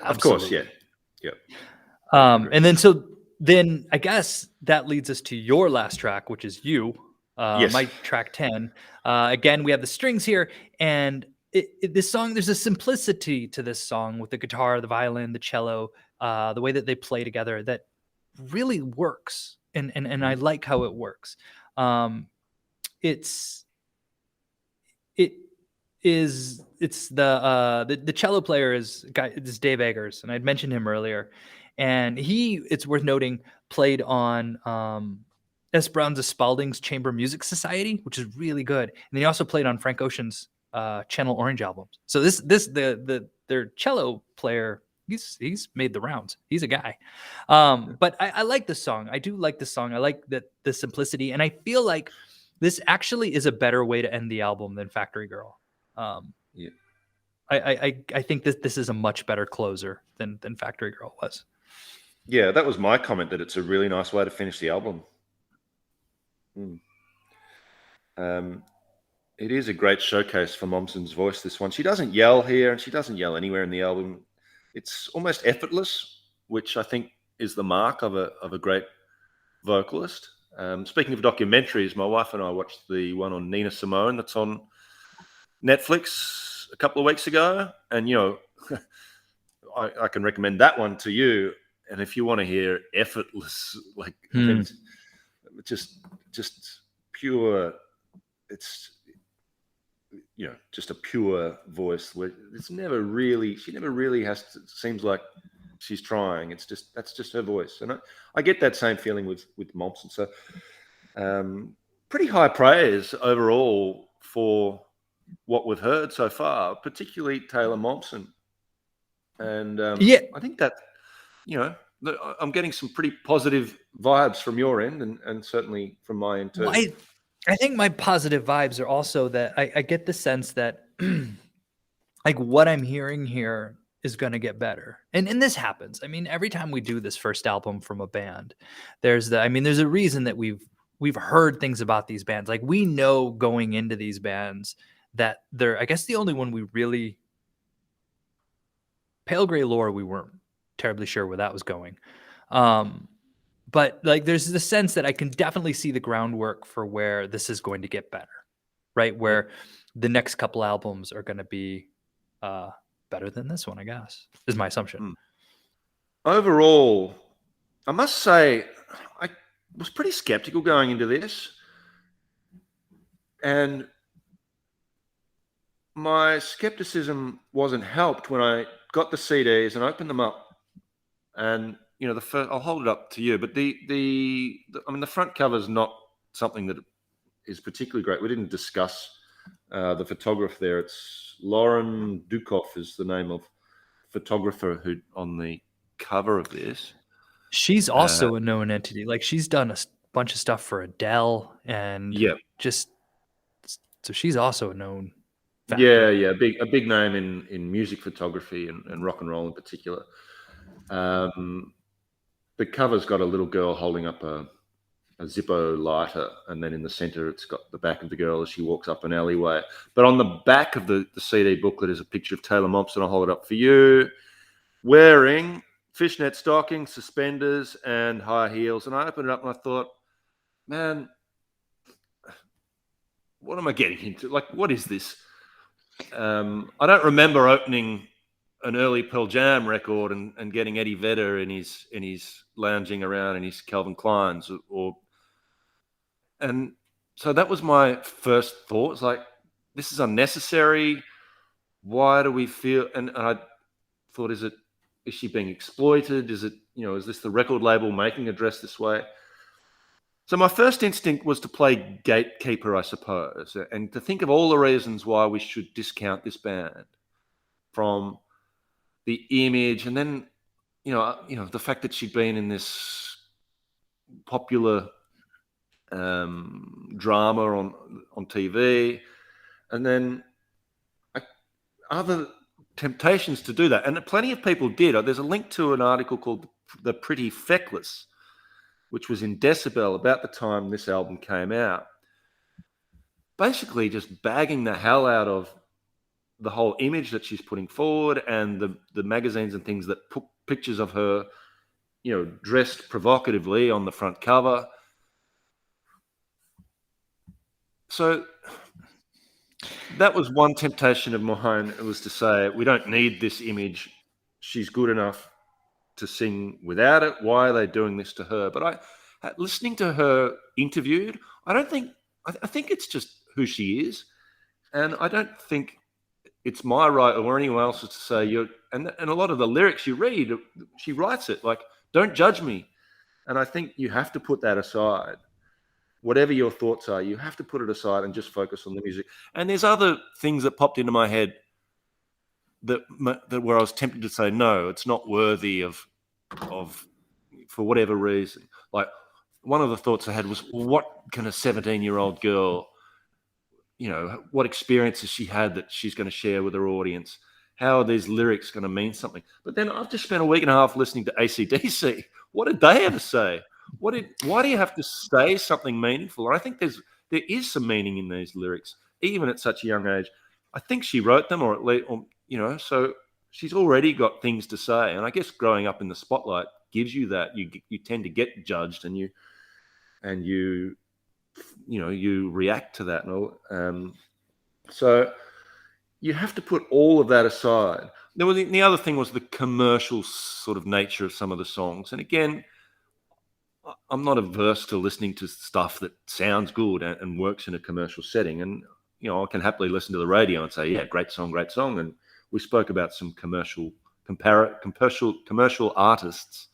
of course, yeah. And then I guess that leads us to your last track, which is my track 10. Again, we have the strings here, and this song, there's a simplicity to this song with the guitar, the violin, the cello, the way that they play together that really works, and I like how it works. It's the cello player is Dave Eggers, and I'd mentioned him earlier, and it's worth noting, played on Esperanza Spalding's Chamber Music Society, which is really good, and then he also played on Frank Ocean's Channel Orange albums. So their cello player, he's made the rounds. He's a guy. But I like this song. I do like this song. I like the simplicity, and I feel like this actually is a better way to end the album than Factory Girl. I think this is a much better closer than Factory Girl was. Yeah, that was my comment, that it's a really nice way to finish the album. It is a great showcase for Momsen's voice, this one. She doesn't yell here, and she doesn't yell anywhere in the album. It's almost effortless, which I think is the mark of a great vocalist. Speaking of documentaries, my wife and I watched the one on Nina Simone that's on Netflix a couple of weeks ago. And, I can recommend that one to you. And if you want to hear effortless, like just pure, it's just a pure voice where she never really has to, seems like she's trying. That's just her voice. And I get that same feeling with Momsen. So pretty high praise overall for what we've heard so far, particularly Taylor Momsen. And I think that, I'm getting some pretty positive vibes from your end and certainly from my end too. Well, I think my positive vibes are also that I get the sense that like what I'm hearing here is going to get better. And this happens. I mean, every time we do this first album from a band, there's a reason that we've heard things about these bands. Like we know going into these bands that they're, I guess the only one we really, Pale Gray Lore, we weren't terribly sure where that was going. But like there's the sense that I can definitely see the groundwork for where this is going to get better, right? Where the next couple albums are going to be better than this one, I guess, is my assumption. Overall, I must say I was pretty skeptical going into this. And my skepticism wasn't helped when I got the CDs and opened them up. And the first, I'll hold it up to you, but the front cover is not something that is particularly great. We didn't discuss the photographer there. It's Lauren Dukoff is the name of photographer who on the cover of this. She's also a known entity. Like she's done a bunch of stuff for Adele and so she's also a known factor. Yeah, a big name in music photography and rock and roll in particular. The cover's got a little girl holding up a Zippo lighter, and then in the center it's got the back of the girl as she walks up an alleyway. But on the back of the CD booklet is a picture of Taylor Momsen. I'll hold it up for you, wearing fishnet stockings, suspenders, and high heels. And I opened it up and I thought, man, what am I getting into? Like, what is this? I don't remember opening an early Pearl Jam record and getting Eddie Vedder in his lounging around in his Calvin Kleins and so that was my first thought. It's like, this is unnecessary. Why do we feel? And I thought, is she being exploited? Is it, is this the record label making her dress this way? So my first instinct was to play gatekeeper, I suppose, and to think of all the reasons why we should discount this band, from the image, and then, the fact that she'd been in this popular drama on TV, and then other temptations to do that. And plenty of people did. There's a link to an article called The Pretty Feckless, which was in Decibel about the time this album came out, basically just bagging the hell out of the whole image that she's putting forward and the magazines and things that put pictures of her, dressed provocatively on the front cover. So that was one temptation of mine. It was to say, we don't need this image. She's good enough to sing without it. Why are they doing this to her? But listening to her interviewed, I think it's just who she is. And I don't think it's my right or anyone else's to say and a lot of the lyrics you read, she writes it like, don't judge me. And I think you have to put that aside. Whatever your thoughts are, you have to put it aside and just focus on the music. And there's other things that popped into my head that where I was tempted to say, no, it's not worthy of for whatever reason. Like, one of the thoughts I had was, what can a 17-year-old girl, what experience has she had that she's going to share with her audience? How are these lyrics going to mean something? But then I've just spent a week and a half listening to AC/DC. What did they ever say? Why do you have to say something meaningful? And I think there is some meaning in these lyrics, even at such a young age. I think she wrote them, or at least, so she's already got things to say. And I guess growing up in the spotlight gives you that. You tend to get judged, and you react to that. So you have to put all of that aside. The other thing was the commercial sort of nature of some of the songs. And again, I'm not averse to listening to stuff that sounds good and works in a commercial setting. And, I can happily listen to the radio and say, yeah, great song, great song. And we spoke about some commercial artists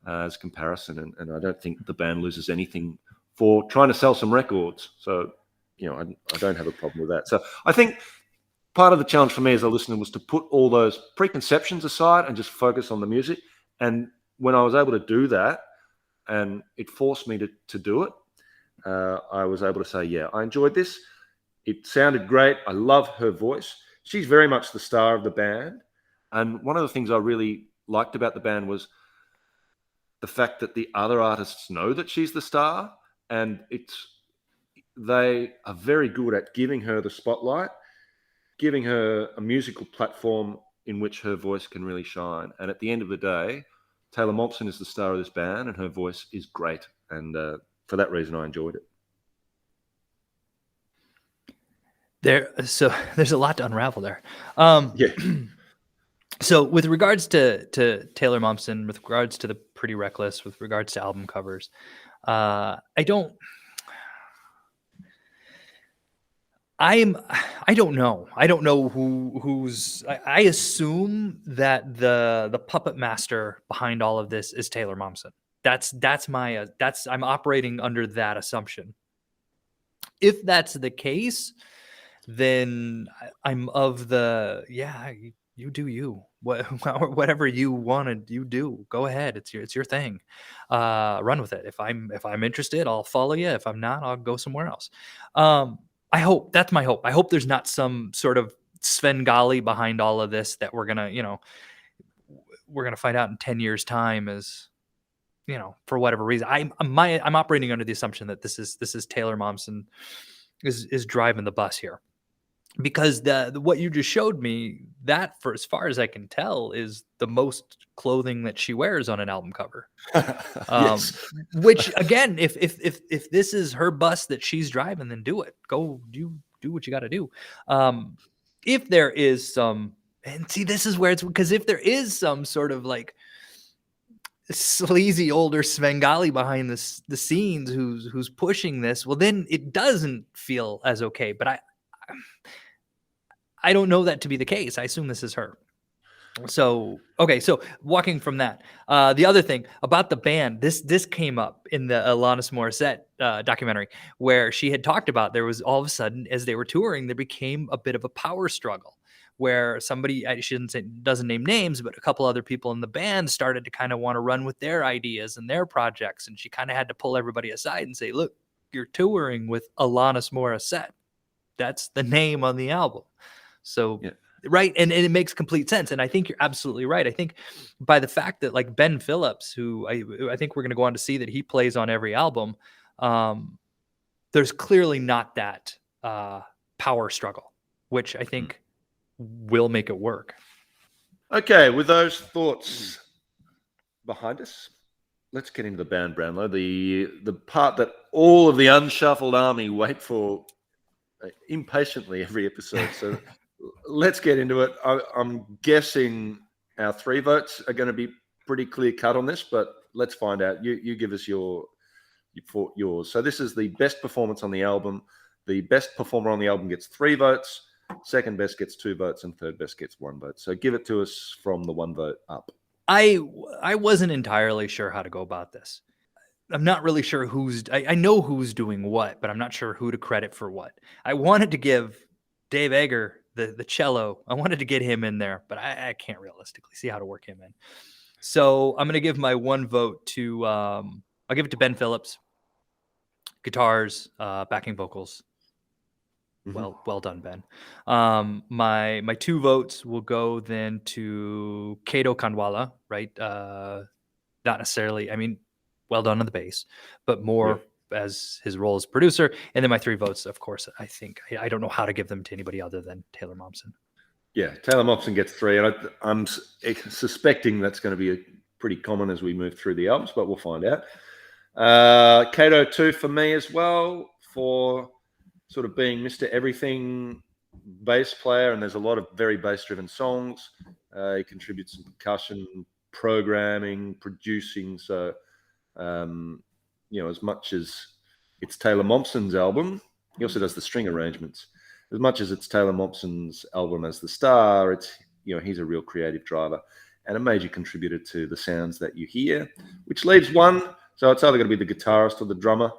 as comparison. And I don't think the band loses anything for trying to sell some records. So, I don't have a problem with that. So I think part of the challenge for me as a listener was to put all those preconceptions aside and just focus on the music. And when I was able to do that, and it forced me to do it, I was able to say, yeah, I enjoyed this. It sounded great. I love her voice. She's very much the star of the band. And one of the things I really liked about the band was the fact that the other artists know that she's the star, and they are very good at giving her the spotlight, giving her a musical platform in which her voice can really shine. And at the end of the day, Taylor Momsen is the star of this band, and her voice is great. And for that reason, I enjoyed it. So there's a lot to unravel there. Yeah. So with regards to Taylor Momsen, with regards to the Pretty Reckless, with regards to album covers, I don't know. I don't know who's. I assume that the puppet master behind all of this is Taylor Momsen. I'm operating under that assumption. If that's the case, then I'm of the you do you. Whatever you want to do, go ahead. It's your thing. Run with it. If I'm interested, I'll follow you. If I'm not, I'll go somewhere else. I hope that's my hope. I hope there's not some sort of Svengali behind all of this that we're gonna find out in 10 years' time as, for whatever reason. I'm operating under the assumption that this is Taylor Momsen is driving the bus here, because what you just showed me, that, for as far as I can tell, is the most clothing that she wears on an album cover. Yes. Which, again, if this is her bus that she's driving, then do it. Go do what you got to do. If there is some, and see, this is where it's, because if there is some sort of like sleazy older Svengali behind the scenes who's pushing this, well, then it doesn't feel as okay. But I don't know that to be the case. I assume this is her. So, okay. So walking from that, the other thing about the band, this came up in the Alanis Morissette documentary, where she had talked about there was all of a sudden, as they were touring, there became a bit of a power struggle where somebody, doesn't name names, but a couple other people in the band started to kind of want to run with their ideas and their projects. And she kind of had to pull everybody aside and say, look, you're touring with Alanis Morissette. That's the name on the album. So, yeah. Right. And it makes complete sense. And I think you're absolutely right. I think by the fact that, like, Ben Phillips, who I think we're going to go on to see that he plays on every album, there's clearly not that power struggle, which I think will make it work. Okay. With those thoughts behind us, let's get into the band, Brownlow, the part that all of the Unshuffled army wait for impatiently every episode. So let's get into it. I'm guessing our 3 votes are going to be pretty clear cut on this, but let's find out. You give us yours. So this is the best performance on the album. The best performer on the album gets 3 votes. Second best gets 2 votes, and third best gets 1 vote. So give it to us from the 1 vote up. I wasn't entirely sure how to go about this. I'm not really sure I know who's doing what, but I'm not sure who to credit for what. I wanted to give Dave Egger the cello. I wanted to get him in there, but I can't realistically see how to work him in. So I'm going to give my 1 vote to, I'll give it to Ben Phillips. Guitars, backing vocals. Mm-hmm. Well done, Ben. My 2 votes will go then to Kato Kandwala, right? Not necessarily, well done on the bass, but more as his role as producer. And then my 3 votes, of course, I think I don't know how to give them to anybody other than Taylor Momsen. Yeah, Taylor Momsen gets 3, and I'm suspecting that's going to be pretty common as we move through the albums, but we'll find out. Kato 2 for me as well, for sort of being Mr. Everything bass player, and there's a lot of very bass-driven songs. He contributes some percussion, programming, producing. So, as much as it's Taylor Momsen's album, he also does the string arrangements. As much as it's Taylor Momsen's album as the star, it's he's a real creative driver and a major contributor to the sounds that you hear, which leaves one. So it's either going to be the guitarist or the drummer.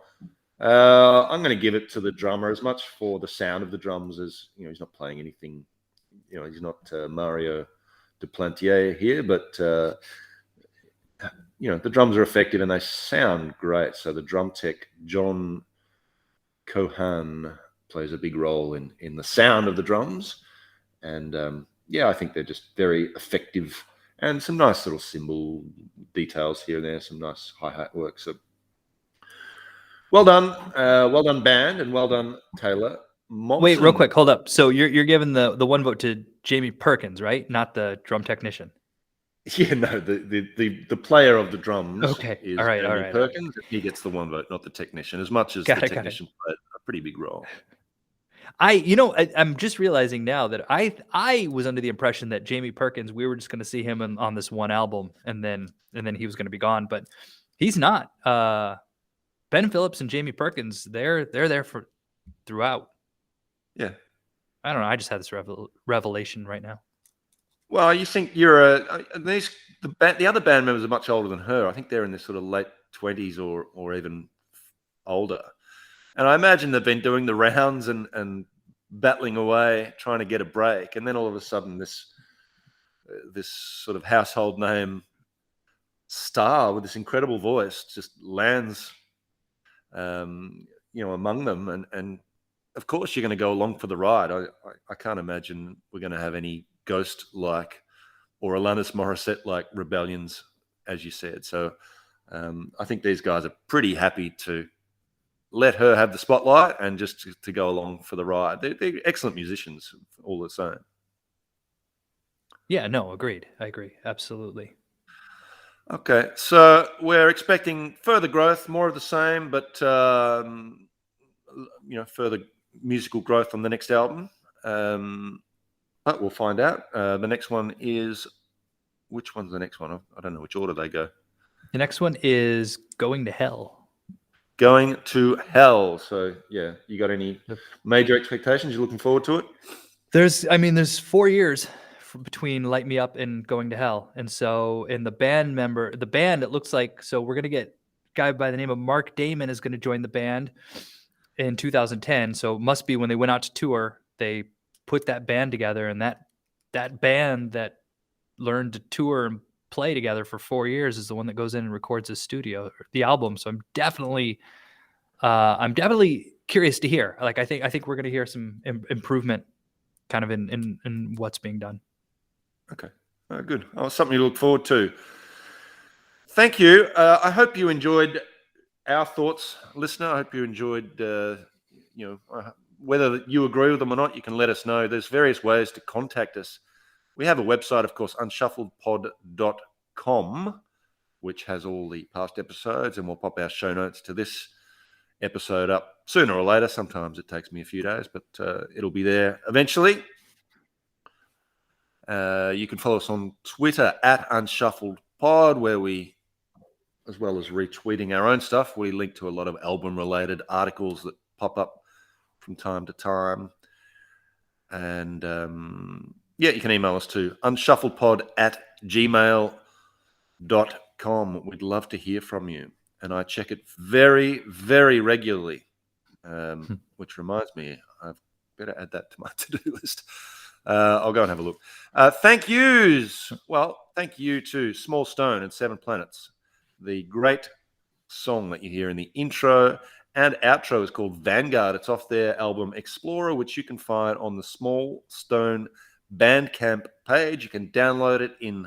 I'm going to give it to the drummer, as much for the sound of the drums as he's not playing anything. He's not Mario Duplantier here, but the drums are effective and they sound great. So the drum tech John Cohan plays a big role in the sound of the drums, and I think they're just very effective, and some nice little cymbal details here and there, some nice hi-hat work. So well done band, and well done Taylor Momsen. Wait, real quick, hold up. So you're giving the one vote to Jamie Perkins, right? Not the drum technician. Yeah, no, the player of the drums. Okay, is all right. Perkins. He gets the one vote, not the technician. As much as the technician played a pretty big role. I'm just realizing now that I was under the impression that Jamie Perkins, we were just going to see him on this one album, and then he was going to be gone, but he's not. Ben Phillips and Jamie Perkins, they're there for throughout. Yeah, I don't know. I just had this revelation right now. Well, you think the other band members are much older than her. I think they're in their sort of late 20s or even older. And I imagine they've been doing the rounds and battling away, trying to get a break. And then all of a sudden, this sort of household name star with this incredible voice just lands, among them. And of course, you're going to go along for the ride. I can't imagine we're going to have any Ghost-like or Alanis Morissette-like rebellions, as you said. So I think these guys are pretty happy to let her have the spotlight and just to go along for the ride. They're excellent musicians, all the same. Yeah, no, agreed. I agree. Absolutely. Okay, so we're expecting further growth, more of the same, but, further musical growth on the next album. But we'll find out. The next one is... Which one's the next one? I don't know which order they go. The next one is Going to Hell. Going to Hell. So, yeah, you got any major expectations? You're looking forward to it? There's 4 years between Light Me Up and Going to Hell. And so in the band, it looks like, so we're going to get a guy by the name of Mark Damon is going to join the band in 2010. So it must be when they went out to tour, they put that band together, and that band that learned to tour and play together for 4 years is the one that goes in and records the album. So I'm definitely curious to hear. Like, I think we're going to hear some improvement kind of in what's being done. Okay. Good. Something to look forward to. Thank you. I hope you enjoyed our thoughts, listener. I hope you enjoyed, whether you agree with them or not, you can let us know. There's various ways to contact us. We have a website, of course, unshuffledpod.com, which has all the past episodes, and we'll pop our show notes to this episode up sooner or later. Sometimes it takes me a few days, but it'll be there eventually. You can follow us on Twitter @unshuffledpod, where we, as well as retweeting our own stuff, we link to a lot of album-related articles that pop up from time to time. And you can email us to unshuffledpod@gmail.com. We'd love to hear from you. And I check it very, very regularly, which reminds me, I've better add that to my to-do list. I'll go and have a look. Thank yous. Well, thank you to Small Stone and Seven Planets. The great song that you hear in the intro and outro is called Vanguard. It's off their album Explorer, which you can find on the Small Stone Bandcamp page. You can download it in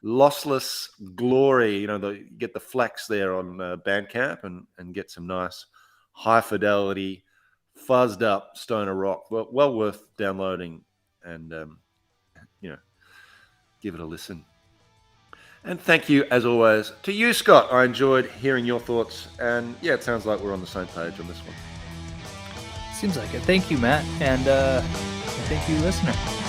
lossless glory. You get the flax there on Bandcamp and get some nice high fidelity, fuzzed up stoner rock. Well worth downloading and give it a listen. And thank you, as always, to you, Scott. I enjoyed hearing your thoughts. And yeah, it sounds like we're on the same page on this one. Seems like it. Thank you, Matt. And Thank you, listener.